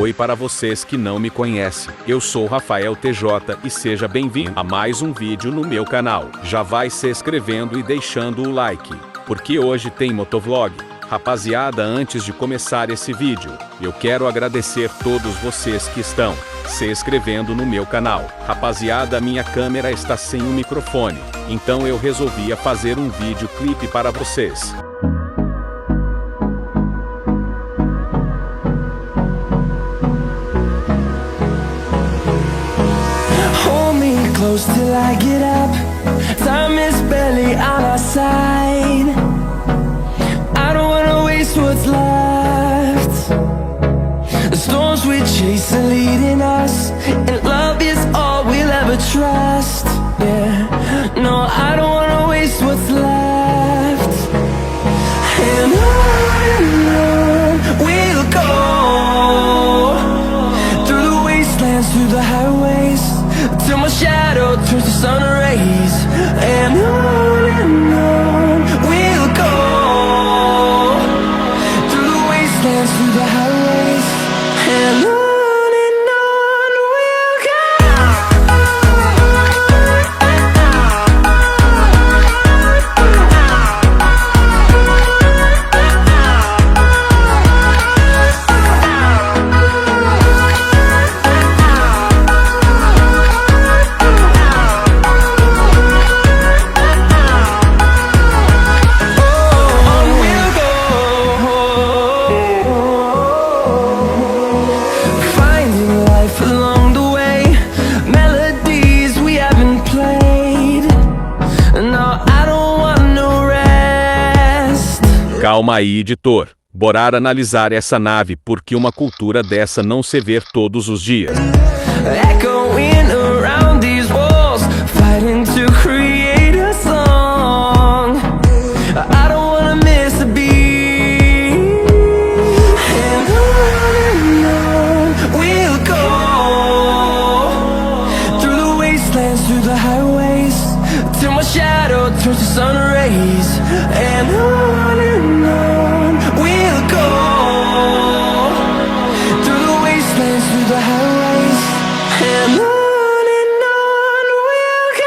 oi para vocês que não me conhecem. Eu sou Rafael TJ e seja bem-vindo a mais um vídeo no meu canal. Já vai se inscrevendo e deixando o like, porque hoje tem motovlog. Rapaziada, antes de começar esse vídeo, eu quero agradecer todos vocês que estão se inscrevendo no meu canal. Rapaziada, minha câmera está sem um microfone, então eu resolvi fazer um videoclipe para vocês. Close till I get up. Time is barely on our side. I don't wanna waste what's left. The storms we chase are leading us, and love is all we'll ever trust. Yeah, no, I don't wanna waste what's left. And on we'll go, through the wastelands, through the highways, till my shadow turns to sun rays. And on we'll go, through the wastelands, through the highways, and on we'll go. Calma aí, editor. Bora analisar essa nave, porque uma cultura dessa não se vê todos os dias. Echoing around these walls, fighting to create a song. I don't wanna miss a beat. And on we'll go, through the wastelands, through the highways, till my shadow turns to sun rays. And on we'll go, through the wastelands, through the highways, and on we'll go.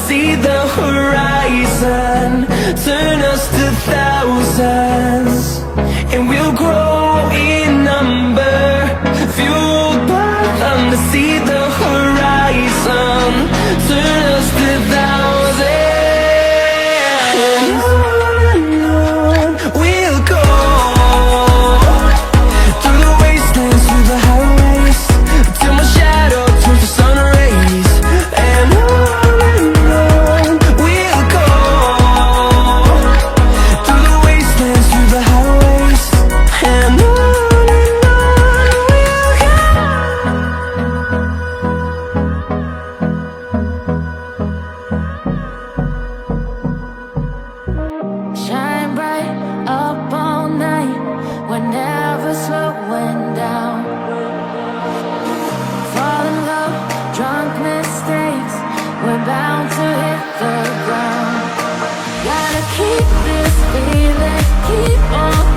See the horizon turn us to thousands, and we'll grow in number, fueled by them to see the horizon turn us to thousands. And on we'll go, through the wastelands, through the highways, till my shadow turns to sun rays. And on bound to hit the ground. Gotta keep this feeling, keep on